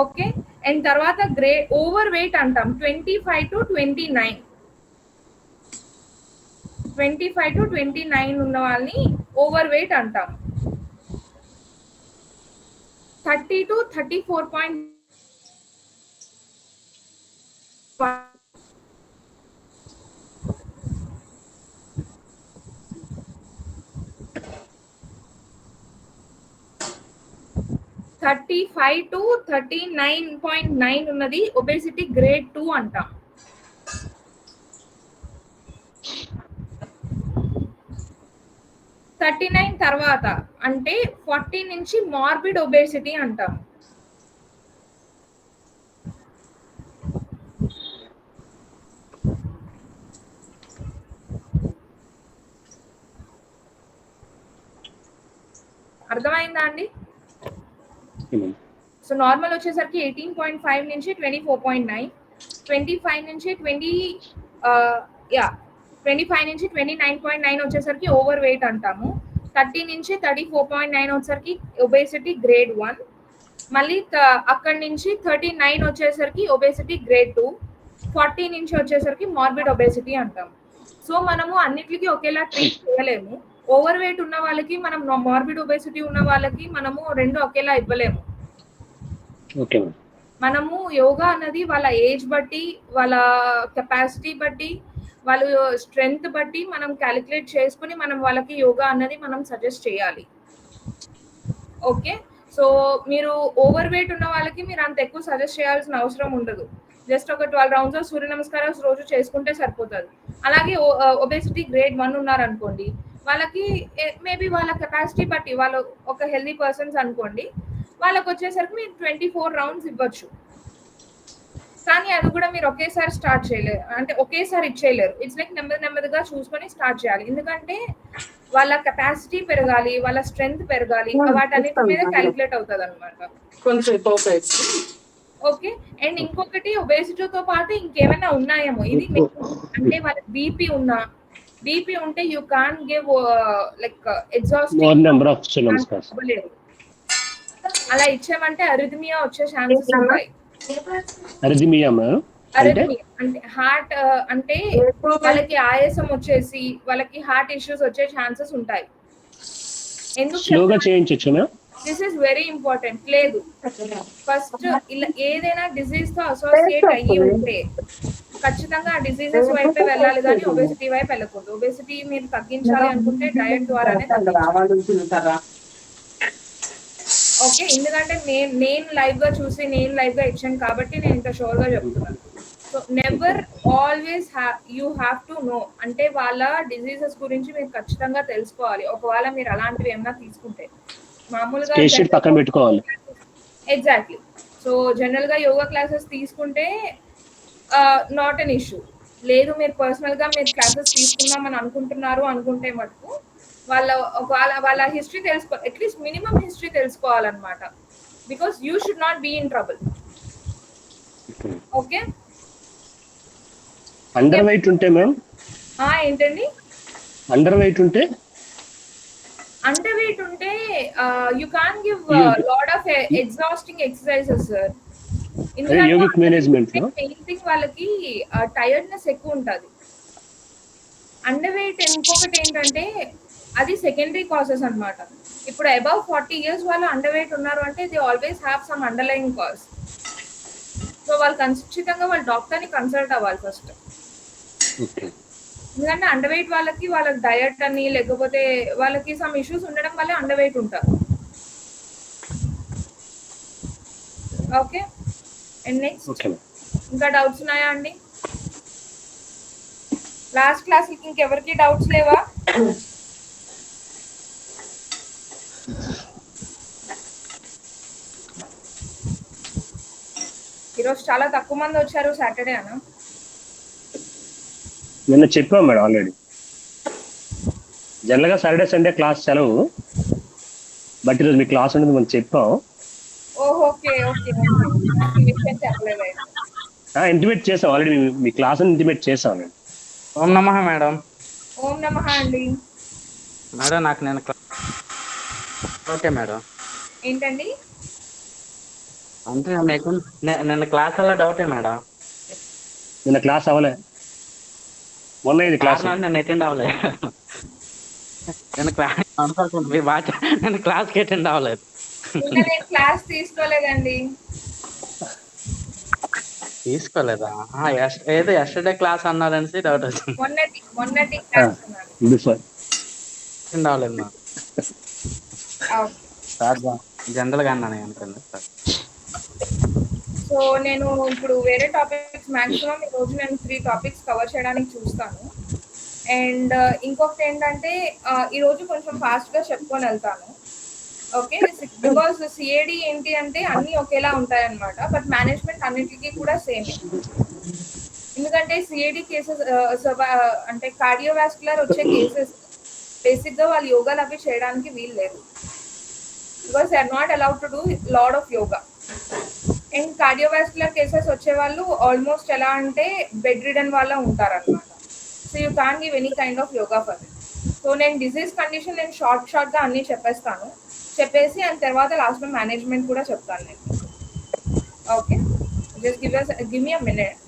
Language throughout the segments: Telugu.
ఓకే. అండ్ తర్వాత ఓవర్ వెయిట్ అంటాం 25 to 29. 25 to 29 ఉన్న వాళ్ళని ఓవర్ వెయిట్ అంటాం. 30 to 34.1 35 to 39.9 ఉన్నది ఒబేసిటీ గ్రేడ్ 2 అంటాం. 39 తర్వాత అంటే 40 నుంచి మార్బిడ్ ఒబేసిటీ అంటాం. అర్థమైందా అండి? సో నార్మల్ వచ్చేసరికి 18.5 నుంచి 24.9, 25 నుంచి 25 నుంచి 29.9 వచ్చేసరికి ఓవర్ వెయిట్ అంటాము. 30 నుంచి 34.9 వచ్చేసరికి ఒబేసిటీ గ్రేడ్ 1. మళ్ళీ అక్కడి నుంచి 39 వచ్చేసరికి ఒబేసిటీ గ్రేడ్ 2. 40 నుంచి వచ్చేసరికి మార్బిడ్ ఒబేసిటీ అంటాం. సో మనము అన్నిటికీ ఒకేలా ట్రీట్ చేయలేము. ఓవర్ వెయిట్ ఉన్న వాళ్ళకి మనం మార్బిడ్ ఒబేసిటీ ఉన్న వాళ్ళకి మనము రెండు ఒకేలా ఇవ్వలేము. మనము యోగా అన్నది వాళ్ళ ఏజ్ బట్టి, వాళ్ళ కెపాసిటీ బట్టి, వాళ్ళ స్ట్రెంగ్త్ బట్టి మనం క్యాలిక్యులేట్ చేసుకుని మనం వాళ్ళకి యోగా అన్నది మనం సజెస్ట్ చేయాలి. ఓకే. సో మీరు ఓవర్ వెయిట్ ఉన్న వాళ్ళకి మీరు అంత ఎక్కువ సజెస్ట్ చేయాల్సిన అవసరం ఉండదు. జస్ట్ ఒక 12 రౌండ్స్ ఆఫ్ సూర్య నమస్కారాలు రోజు చేసుకుంటే సరిపోతుంది. అలాగే ఒబేసిటీ గ్రేడ్ 1 ఉన్నారనుకోండి, వాళ్ళకి మేబీ వాళ్ళ కెపాసిటీ బట్టి వాళ్ళు ఒక హెల్దీ పర్సన్స్ అనుకోండి, వాళ్ళకి వచ్చేసరికి మీరు 24 రౌండ్స్ ఇవ్వచ్చు. కానీ అది కూడా మీరు ఒకేసారి స్టార్ట్ చేయలేరు, అంటే ఒకేసారి ఇచ్చేయలేరు. ఇట్స్ లైక్ నెమ్మదిగా చూసుకొని స్టార్ట్ చేయాలి. ఎందుకంటే వాళ్ళ కెపాసిటీ పెరగాలి, వాళ్ళ స్ట్రెంగ్త్ పెరగాలి, వాటన్నిటి మీద క్యాలిక్యులేట్ అవుతుంది అనమాట. ఓకే. అండ్ ఇంకొకటి ఒబేసిటీతో పాటు ఇంకేమైనా ఉన్నాయేమో, ఇది అంటే వాళ్ళ బీపీ ఉంటే you can give like exhausting అలా ఇచ్చామంటే అరిథమియా వచ్చే ఛాన్సెస్ ఉంటాయి. అరిథమియా అంటే హార్ట్ అంటే వాళ్ళకి ఆయాసం వచ్చేసి వాళ్ళకి హార్ట్ ఇష్యూస్ వచ్చే ఛాన్సెస్ ఉంటాయి. ఎందుకు దిస్ ఇస్ వెరీ ఇంపార్టెంట్. లేదు, ఫస్ట్ ఇలా ఏదైనా డిసీజ్ తో అసోసియేట్ అయ్యి ఉంటే ఖచ్చితంగా ఆ డిసీజెస్ వైపే వెళ్ళాలి, కానీ ఒబేసిటీ వైపు వెళ్ళకూడదు. ఒబేసిటీ మీరు తగ్గించాలి అనుకుంటే డయట్ ద్వారానే తగ్గించాలి. ఓకే. ఎందుకంటే నేను లైవ్ గా చూసి నేను లైవ్ గా ఇచ్చాను కాబట్టి నేను ఇంత షోర్ గా చెప్తున్నాను. So never always you have to know, అంటే వాళ్ళ డిజీజెస్ గురించి మీరు ఖచ్చితంగా తెలుసుకోవాలి. ఒకవేళ మీరు అలాంటివి ఏమైనా తీసుకుంటే మామూలుగా ఎగ్జాక్ట్లీ. సో జనరల్ గా యోగా క్లాసెస్ తీసుకుంటే నాట్ అన్ ఇష్యూ. లేదు మీరు పర్సనల్ గా మీరు క్లాసెస్ తీసుకుందామని అనుకుంటే మటుకు వాళ్ళ హిస్టరీ తెలుసుకోవాలి, అట్లీస్ట్ మినిమం హిస్టరీ తెలుసుకోవాలన్నమాట. Because you should not be in trouble. Okay. Underweight ఉంటే మ్యామ్ ఏంటండి అండర్ వెయిట్ ఉంటే you can give lot of exhausting exercises sir. Main thing వాళ్ళకి టైర్డ్నెస్ ఎక్కువ ఉంటుంది. అండర్ వెయిట్ ఇంకొకటి ఏంటంటే అది సెకండరీ కాజెస్ అన్నమాట. ఇప్పుడు అబౌవ్ 40 years వాళ్ళు అండర్ వెయిట్ ఉన్నారు అంటే they always have some underlying cause. So వాళ్ళు ఖచ్చితంగా వాళ్ళ డాక్టర్ని కన్సల్ట్ అవ్వాలి ఫస్ట్. ఎందుకంటే అండర్ వెయిట్ వాళ్ళకి డయట్ అని లేకపోతే వాళ్ళకి సమ్ ఇష్యూస్ ఉండడం వల్ల అండర్ వెయిట్ ఉంటారు. ఓకే. అండ్ నెక్స్ట్ ఇంకా డౌట్స్ ఉన్నాయా అండి? లాస్ట్ క్లాస్ ఇంకెవరికి డౌట్స్ లేవా? ఈరోజు చాలా తక్కువ మంది వచ్చారు. సాటర్డే అనా? నిన్న చెప్పాం మేడం ఆల్రెడీ. జనరల్గా సాటర్డే సండే క్లాస్ సెలవు, బట్ ఈరోజు మీ క్లాస్ ఉండదు మనం చెప్పాం. ఓకే. ఇంటిమేట్ చేసాం ఆల్రెడీ, మీ క్లాస్ ఇంటిమేట్ చేసాం నేను. ఓం నమః మేడం. ఓం నమః అండి. మేడం నాకు నేను ఓకే మేడం. ఏంటండి? అంటే మీకు నిన్న క్లాసుల్లో డౌటే మేడం. నిన్న క్లాస్ అవ్వలే, మొన్న ఇది క్లాసు. కారణం నేను అటెండ్ అవ్వలేదు. నేను క్లాస్ అనుకోకుండా మీ బాగా నేను క్లాస్కి అటెండ్ అవ్వలేదు. నిన్న నేను క్లాస్ తీసుకోలేదండి. తీసుకోలేదా? ఏదో ఎస్టర్డే క్లాస్ అన్నారనేసి డౌట్ వచ్చింది. మొన్నటి క్లాస్ ఉన్నాను. బిఫోర్ అటెండ్ అవ్వలేదు మేడం. సార్ జనరల్ గా అన్నాను అనుకోండి సార్. సో నేను ఇప్పుడు వేరే టాపిక్స్ మాక్సిమం ఈ రోజు నేను 3 టాపిక్స్ కవర్ చేయడానికి చూస్తాను. అండ్ ఇంకొకటి ఏంటంటే ఈ రోజు కొంచెం ఫాస్ట్ గా చెప్పుకొని వెళ్తాను. ఓకే, బికాస్ సిఏడి ఏంటి అంటే అన్ని ఒకేలా ఉంటాయన్నమాట. బట్ మేనేజ్మెంట్ అన్నిటికీ కూడా సేమ్. ఎందుకంటే సిఏడి కేసెస్ అంటే కార్డియోవాస్కులర్ వచ్చే కేసెస్ బేసిక్ గా వాళ్ళు యోగాలు అవి చేయడానికి వీలు లేదు. Because they are not allowed to do lot of yoga. And cardiovascular cases వచ్చే వాళ్ళు ఆల్మోస్ట్ ఎలా అంటే బెడ్ రిడన్ వాళ్ళ ఉంటారన్నమాట. So you can give any kind of yoga for it. So నేను డిజీజ్ కండిషన్ నేను షార్ట్ గా అన్ని చెప్పేసి అండ్ తర్వాత లాస్ట్ లో మేనేజ్మెంట్ కూడా చెప్తాను నేను. Okay, just give me a minute.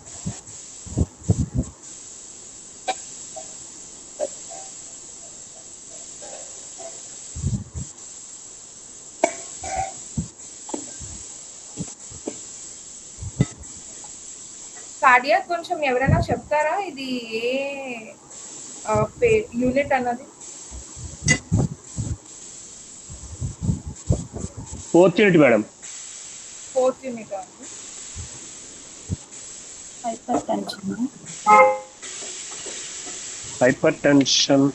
Cardiac కొంచెం ఎవరైనా చెప్తారా ఇది ఏ యూనిట్ అన్నది? 4th unit madam. 4th unit అండి. హైపర్ టెన్షన్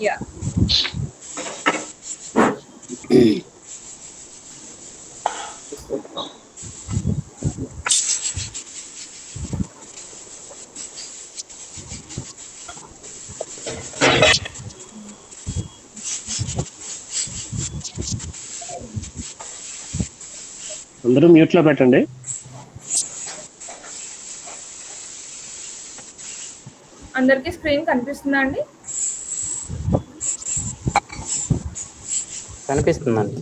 యా, అందరూ మ్యూట్ లో పెట్టండి. అందరికి స్క్రీన్ కనిపిస్తుందా అండి? కనిపిస్తుందండి.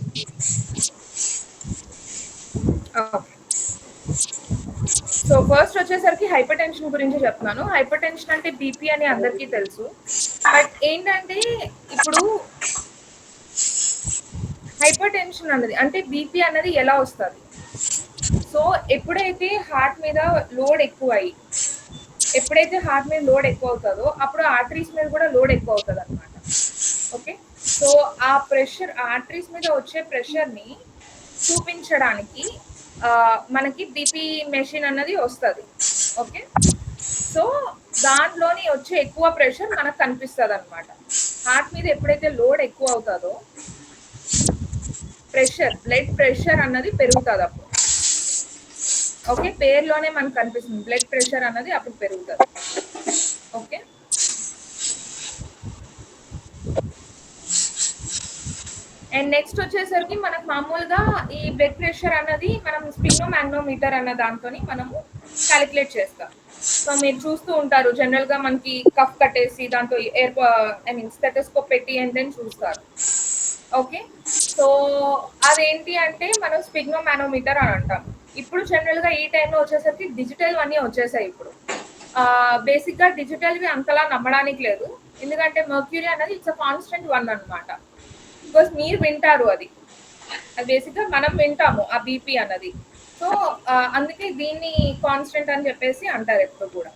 సో ఫస్ట్ వచ్చేసరికి హైపర్ టెన్షన్ గురించి చెప్తున్నాను. హైపర్ టెన్షన్ అంటే బీపీ అని అందరికీ తెలుసు. బట్ ఏంటంటే ఇప్పుడు హైపర్ టెన్షన్ అన్నది అంటే బీపీ అన్నది ఎలా వస్తుంది? సో ఎప్పుడైతే హార్ట్ మీద లోడ్ ఎక్కువ అవుతుందో అప్పుడు ఆర్టరీస్ మీద కూడా లోడ్ ఎక్కువ అవుతుంది అనమాట. ఓకే, సో ఆ ప్రెషర్ ఆర్టరీస్ మీద వచ్చే ప్రెషర్ని చూపించడానికి మనకి బీపీ మెషిన్ అన్నది వస్తుంది. ఓకే, సో దాంట్లోని వచ్చే ఎక్కువ ప్రెషర్ మనకు కనిపిస్తుంది అనమాట. హార్ట్ మీద ఎప్పుడైతే లోడ్ ఎక్కువ అవుతుందో బ్లడ్ ప్రెషర్ అన్నది పెరుగుతుంది అప్పుడు. ఓకే, పేరులోనే మనకు కనిపిస్తుంది బ్లడ్ ప్రెషర్ అన్నది అప్పుడు పెరుగుతుంది. ఓకే, అండ్ నెక్స్ట్ వచ్చేసరికి మనకు మామూలుగా ఈ బ్లడ్ ప్రెషర్ అన్నది మనం స్పిగ్నోమాగ్నోమీటర్ అన్న దాంతో మనము క్యాలిక్యులేట్ చేస్తాం. సో మీరు చూస్తూ ఉంటారు జనరల్ గా మనకి కఫ్ కట్టేసి దాంతో స్టెథోస్కోప్ పెట్టి అండ్ దెన్ చూస్తారు. ఓకే, సో అదేంటి అంటే మనం స్పిగ్నోమానోమీటర్ అని అంటాం. ఇప్పుడు జనరల్ గా ఈ టైంలో వచ్చేసరికి డిజిటల్ అన్నీ వచ్చేసాయి. ఇప్పుడు బేసిక్ గా డిజిటల్వి అంతలా నమ్మడానికి లేదు, ఎందుకంటే మర్క్యూరీ అనేది ఇట్స్ అ కాన్స్టెంట్ 1 అనమాట. బికాస్ మీరు వింటారు అది బేసిక్ గా మనం వింటాము ఆ బీపీ అన్నది. సో అందుకే దీన్ని కాన్స్టెంట్ అని చెప్పేసి అంటారు ఎప్పుడు కూడా.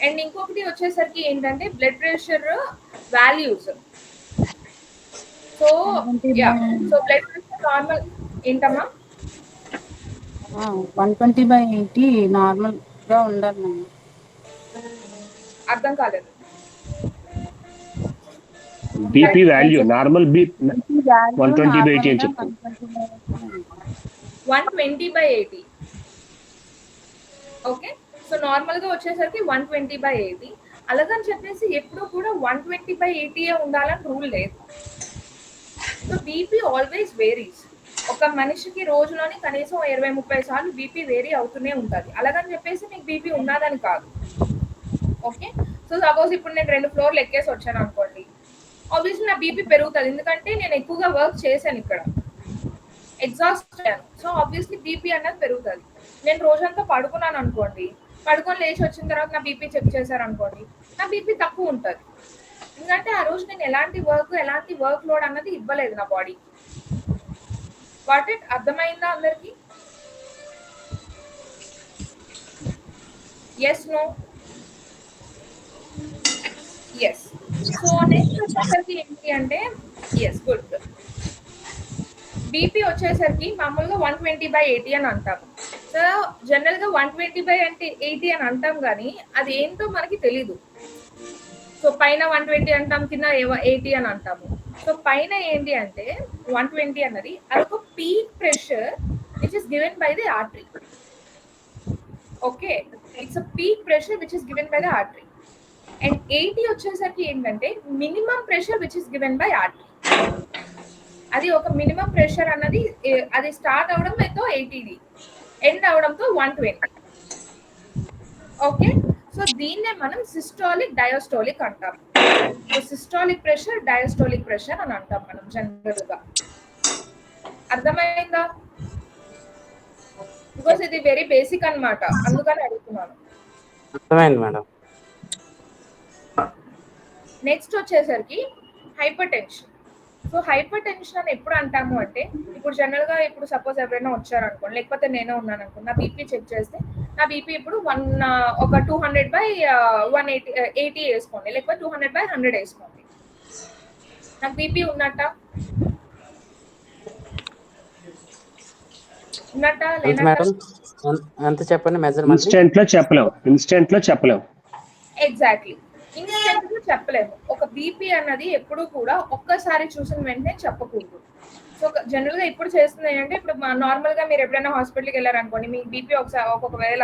అండ్ ఇంకొకటి వచ్చేసరికి ఏంటంటే blood pressure values. So blood pressure normal ఏంటమ్మా 120/80 నార్మల్ గా ఉండాలి. అర్థం కాలేదు. బీపీ వాల్యూ నార్మల్ 120/80 అని చెప్తాను. 120/80. ఓకే, సో నార్మల్గా వచ్చేసరికి 120/80. అలాగని చెప్పేసి ఎప్పుడు కూడా 120/80 ఉండాలని రూల్ లేదు. So BP always varies. ఒక మనిషికి రోజులోని కనీసం 20-30 సార్లు బీపీ వేరీ అవుతూనే ఉంటుంది. అలాగని చెప్పేసి మీకు బీపీ ఉన్నదని కాదు. ఓకే, సో సపోజ్ ఇప్పుడు నేను 2 ఫ్లోర్లు ఎక్కేసి వచ్చాను అనుకోండి, ఆబ్వియస్లీ నా బీపీ పెరుగుతుంది. ఎందుకంటే నేను ఎక్కువగా వర్క్ చేశాను, ఇక్కడ ఎగ్జాస్ట్ అయ్యాను. సో ఆబ్వియస్లీ బీపీ అన్నది పెరుగుతుంది. నేను రోజంతా పడుకున్నాను అనుకోండి, పడుకొని లేచి వచ్చిన తర్వాత నా బీపీ చెక్ చేశారు అనుకోండి, నా బీపీ తక్కువ ఉంటుంది. ఎందుకంటే ఆ రోజు నేను ఎలాంటి వర్క్ లోడ్ అన్నది ఇవ్వలేదు నా బాడీ. వాట్ ఇట్ అర్థమైందా అందరికి? Yes, no? Yes. So next వచ్చేసరికి ఏంటి అంటే, ఎస్, గుడ్. బీపీ వచ్చేసరికి మామూలుగా 120/80 అని అంటాము. సో జనరల్ గా 120/80 అని అంటాం, కానీ అది ఏంటో మనకి తెలీదు. సో పైన 120 అంటాం, కింద 80 అని అంటాము. సో పైన ఏంటి అంటే 120 అన్నది అదొక peak pressure which is given by the artery. Okay, it's a peak pressure which is given by the artery. And 80 వచ్చేసరికి ఏంటంటే minimum pressure which is given by artery. అది ఒక మినిమం ప్రెషర్ అన్నది, అది స్టార్ట్ అవడంతో 80, ఎండ్ అవడంతో 120. ఓకే, సో దీన్నే మనం సిస్టాలిక్ డయాస్టాలిక్ అంటాం. So systolic pressure, diastolic pressure అని అంటాం మనం జనరల్ గా. అర్థమైందా? బికాస్ ఇది వెరీ బేసిక్ అన్నమాట, అందుకని అడుగుతున్నాను. అర్థమైంది మేడం. నెక్స్ట్ వచ్చేసరికి hyper tension. So hyper tension అని ఎప్పుడు అంటాము అంటే, ఇప్పుడు జనరల్ గా ఇప్పుడు సపోజ్ ఎవరైనా వచ్చారనుకోండి, లేకపోతే నేనే ఉన్నాను అనుకోండి, నా బీపీ చెక్ చేస్తే నా బీపీ ఇప్పుడు ఒక 200/180 వేసుకోండి, లేకపోతే 200/100 వేసుకోండి. నాకు బీపీ ఉన్నట్టా మేడం ఎంత చెప్పండి మెజర్మెంట్? ఇన్స్టెంట్ లో చెప్పలేము. ఎగ్జాక్ట్లీ, ఇన్స్టెంట్ గా చెప్పలేము. ఒక బీపీ అన్నది ఎప్పుడు కూడా ఒక్కసారి చూసిన వెంటనే చెప్పకూడదు. సో జనరల్ గా ఇప్పుడు చేస్తుంది ఏంటంటే, ఇప్పుడు నార్మల్ గా మీరు ఎప్పుడైనా హాస్పిటల్కి వెళ్ళారనుకోండి, మీకు బీపీ ఒకవేళ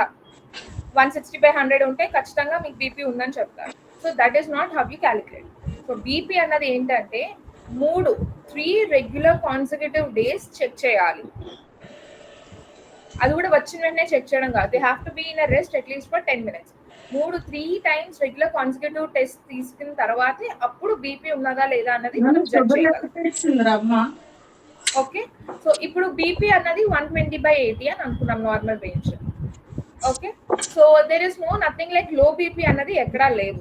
160/100 ఉంటే ఖచ్చితంగా మీకు బీపీ ఉందని చెప్తారు. So that is not how you calculate. So BP అన్నది ఏంటంటే 3 రెగ్యులర్ కాన్సిక్యూటివ్ డేస్ చెక్ చేయాలి. అది కూడా వచ్చిన వెంటనే చెక్ చేయడం కాదు. They have to be in a rest at least for 10 minutes. 3 times regular consecutive test తీసుకున్న తర్వాతే అప్పుడు బీపీ ఉన్నదా లేదా అన్నది మనం జడ్జ్ చేయగలం. ఓకే, సో ఇప్పుడు బీపీ అన్నది 120/80 అని అనుకున్నాం normal range. Okay, so there is nothing like low BP అన్నది ఎక్కడా లేదు.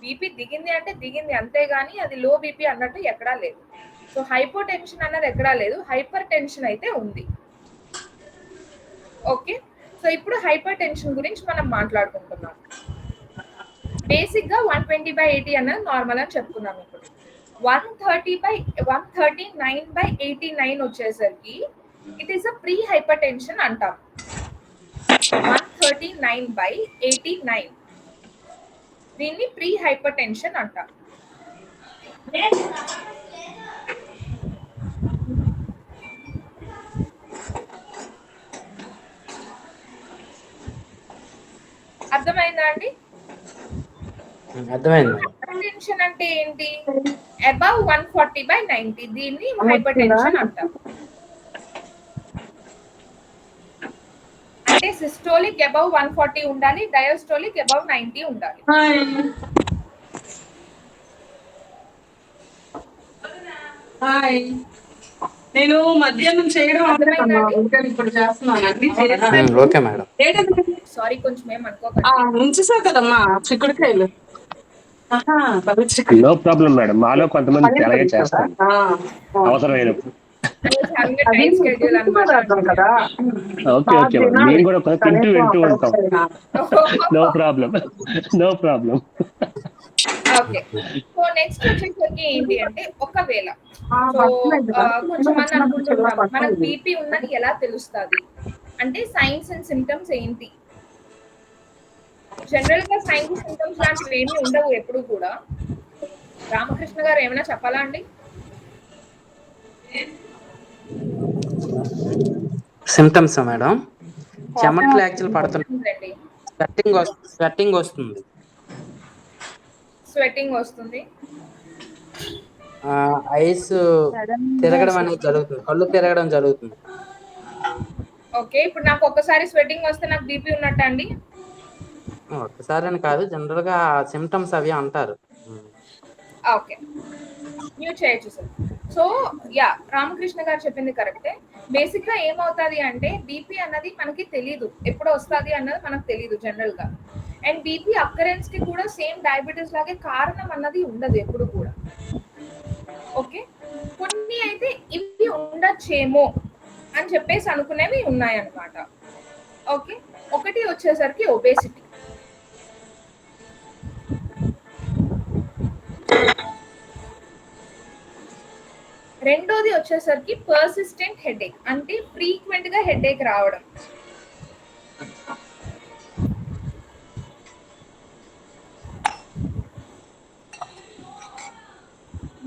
బీపీ దిగింది అంటే దిగింది, అంతేగాని అది లో బీపీ అన్నట్టు ఎక్కడా లేదు. సో హైపర్ టెన్షన్ అన్నది ఎక్కడా లేదు, హైపర్ టెన్షన్ అయితే ఉంది. ఓకే, సో ఇప్పుడు హైపర్ టెన్షన్ గురించి మనం మాట్లాడుకుంటున్నాం. బేసిక్ గా 120/80 అన్నది నార్మల్ అని చెప్పుకున్నాం. ఇప్పుడు 139/89 వచ్చేసరికి it is a pre hyper tension అంటాం. 139/89 దీన్ని ప్రీ హైపర్ టెన్షన్ అంటాం. అర్థమైందా అండి? అర్థమైంది. టెన్షన్ అంటే ఏంటి? అబౌవ్ 140/90 దీన్ని హైపర్ టెన్షన్ అంటాం. అంటే సిస్టోలిక్ అబౌవ్ 140 ఉండాలి, డయాస్టోలిక్ అబౌవ్ 90 ఉండాలి. హాయ్, నేను మధ్యాహ్నం చేయడం ఇప్పుడు చేస్తున్నాను. Okay madam. సారీ, కొంచెం ఏమనుకోకండి. ఉంచేసావు కదమ్మా చిక్కుడుకాయలు. నో ప్రాబ్లం మేడం, మాలో కొంతమంది అలాగే చేస్తారు అవసరమైనప్పుడు. టైం స్కెడ్యూల్ అన్నమాట. ఓకే ఓకే మేడం, మేము కూడా వింటూ ఉంటాం. No problem. Okay, so next వచ్చేసరికి ఏంటి అంటే, ఒకవేళ కొంచెం మంది అనుకుంటున్నాం మనకు బీపీ ఉందని ఎలా తెలుస్తుంది అంటే, సైన్స్ అండ్ సిమ్టమ్స్ ఏంటి? జనరల్ గా సైన్స్ సిమ్టమ్స్ లాంటివి ఏమీ ఉండవు ఎప్పుడు కూడా. రామకృష్ణ గారు ఏమైనా చెప్పాలా అండి? సిమ్టమ్స్ మేడం చెమట్లు యాక్చువల్ పడుతుంది. స్వెట్టింగ్ వస్తుంది. స్వెట్టింగ్ వస్తుంది. ఐస్ సడన్ గా తిరగడం అనేది జరుగుతుంది, కళ్ళు తిరగడం జరుగుతుంది. ఓకే, ఇప్పుడు నాకు ఒక్కసారి స్వెట్టింగ్ వస్తే నాకు బీపీ ఉన్నట్ట అండి? ఒక్కసారి అని కాదు, జనరల్ గా సిమ్టమ్స్ అవి అంటారు. ఓకే, మ్యూట్ చేయొచ్చు సార్. సో యా, రామకృష్ణ గారు చెప్పింది కరెక్టే. బేసిక్ గా ఏమవుతుంది అంటే బీపీ అన్నది మనకి తెలీదు, ఎప్పుడు వస్తుంది అన్నది మనకు తెలీదు జనరల్ గా. అండ్ బీపీ అక్కరెన్స్ కి కూడా సేమ్ డయాబెటీస్ లాగే కారణం అన్నది ఉండదు ఎప్పుడు కూడా. ఓకే, కొన్ని అయితే ఇవి ఉండొచ్చేమో అని చెప్పేసి అనుకునేవి ఉన్నాయన్నమాట. ఓకే, ఒకటి వచ్చేసరికి ఒబేసిటీ. రెండోది వచ్చేసరికి పర్సిస్టెంట్ హెడేక్, అంటే ఫ్రీక్వెంట్ గా హెడేక్ రావడం.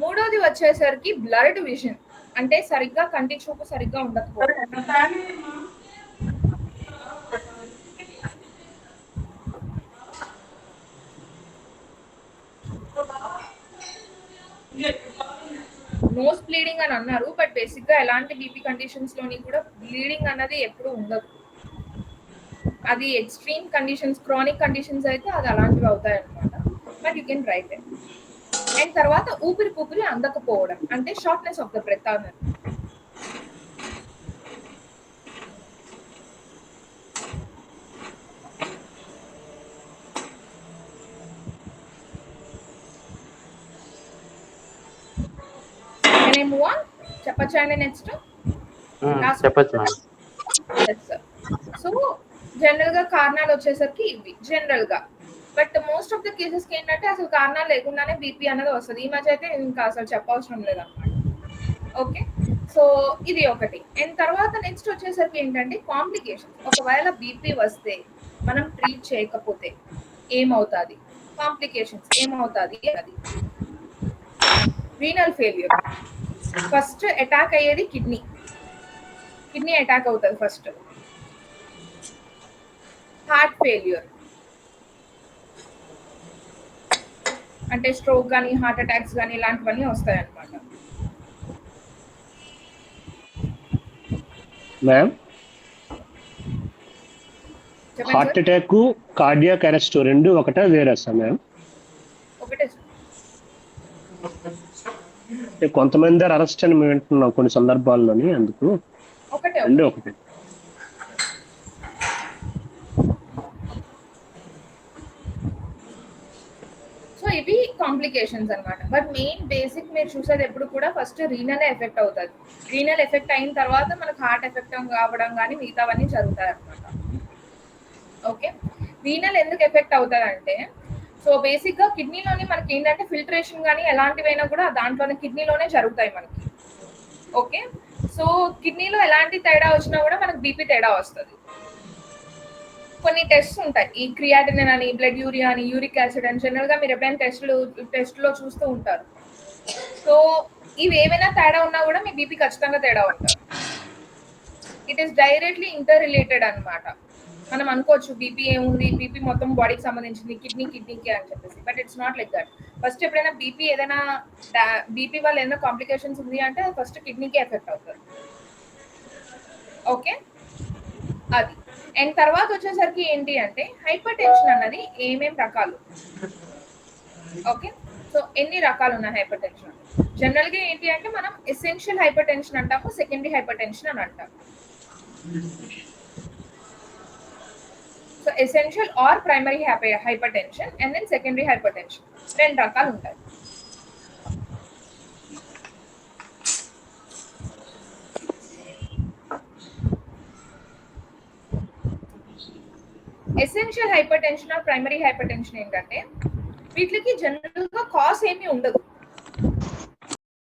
మూడోది వచ్చేసరికి బ్లర్డ్ విజన్, అంటే సరిగ్గా కంటి చూపు సరిగ్గా ఉండకపోవడం. నోస్ బ్లీడింగ్ అని అన్నారు, బట్ బేసిక్ గా ఎలాంటి బీపీ కండిషన్స్ లోని కూడా బ్లీడింగ్ అన్నది ఎప్పుడు ఉండదు. అది ఎక్స్ట్రీమ్ కండిషన్స్, క్రానిక్ కండిషన్స్ అయితే అది అలాంటివి అవుతాయి అనమాట. But you can write it. And తర్వాత ఊపిరి అందకపోవడం, అంటే షార్ట్నెస్ ఆఫ్ ద బ్రెత్ అన్నది. చెప్పచ్చా అండి? నెక్స్ట్ చెప్పచ్చు. సో జనరల్ గా కారణాలు వచ్చేసరికి ఇవి జనరల్ గా. But most of the cases కి ఏంటంటే అసలు కారణాలు లేకుండానే బీపీ అనేది వస్తుంది. ఈ మధ్య అయితే ఇంకా అసలు చెప్పవసరం లేదన్నమాట. ఓకే, సో ఇది ఒకటి. అండ్ తర్వాత నెక్స్ట్ వచ్చేసరికి ఏంటంటే కాంప్లికేషన్స్. ఒకవేళ బీపీ వస్తే మనం ట్రీట్ చేయకపోతే ఏమవుతుంది, కాంప్లికేషన్స్ ఏమవుతుంది అది. రీనల్ ఫెయిల్యూర్, ఫస్ట్ అటాక్ అయ్యేది కిడ్నీ అటాక్ అవుతుంది ఫస్ట్. హార్ట్ ఫెయిల్యూర్ అంటే స్ట్రోక్ కానీ హార్ట్ అటాక్స్ కానీ ఇలాంటివన్నీ వస్తాయి అన్నమాట. Ma'am, heart attack, cardiac arrest రెండు ఒకటే వేరే సార్ మ్యామ్? ఒకటే. కొంతమంది అరెస్ట్ అని మేము వింటున్నాం కొన్ని సందర్భాల్లోని, అందుకు రెండు ఒకటే. సో ఇవి కాంప్లికేషన్స్ అన్నమాట. బట్ మెయిన్ బేసిక్ మీరు చూసేది ఎప్పుడు కూడా ఫస్ట్ రీనల్ ఎఫెక్ట్ అవుతుంది. రీనల్ ఎఫెక్ట్ అయిన తర్వాత మనకు హార్ట్ ఎఫెక్ట్ కావడం కానీ మిగతావన్నీ జరుగుతాయి అన్నమాట. ఓకే, రీనల్ ఎందుకు ఎఫెక్ట్ అవుతుంది అంటే, సో బేసిక్ గా కిడ్నీలోని మనకి ఏంటంటే ఫిల్టరేషన్ కానీ ఎలాంటివైనా కూడా దాంట్లోనే కిడ్నీలోనే జరుగుతాయి మనకి. ఓకే, సో కిడ్నీలో ఎలాంటి తేడా వచ్చినా కూడా మనకు బీపీ తేడా వస్తుంది. కొన్ని టెస్ట్స్ ఉంటాయి, ఈ క్రియాటినిన్ అని, బ్లడ్ యూరియా అని, యూరిక్ యాసిడ్ అని. జనరల్ గా మీరు ఎప్పుడైనా టెస్ట్లో చూస్తూ ఉంటారు. సో ఇవి ఏమైనా తేడా ఉన్నా కూడా మీ బీపీ ఖచ్చితంగా తేడా ఉంటుంది. It is directly inter related అనమాట. మనం అనుకోవచ్చు బీపీ ఏముంది, బీపీ మొత్తం బాడీకి సంబంధించింది, కిడ్నీకి అని చెప్పేసి. But it's not like that. First ఎప్పుడైనా బీపీ వల్ల ఏదైనా కాంప్లికేషన్స్ ఉంది అంటే ఫస్ట్ కిడ్నీకి ఎఫెక్ట్ అవుతుంది. ఓకే, అది. అండ్ తర్వాత వచ్చేసరికి ఏంటి అంటే హైపర్ టెన్షన్ అన్నది ఏమేం రకాలు. ఓకే, సో ఎన్ని రకాలు ఉన్నాయి హైపర్ టెన్షన్? జనరల్ గా ఏంటి అంటే మనం ఎసెన్షియల్ హైపర్ టెన్షన్ అంటాము, సెకండరీ హైపర్ టెన్షన్ అని అంటాము. So essential or primary hypertension and then secondary hypertension, రెండు రకాలు ఉంటాయి. Essential hypertension or primary hypertension ఏంటంటే వీటికి జనరల్ గా కాజ్ ఏమీ ఉండదు.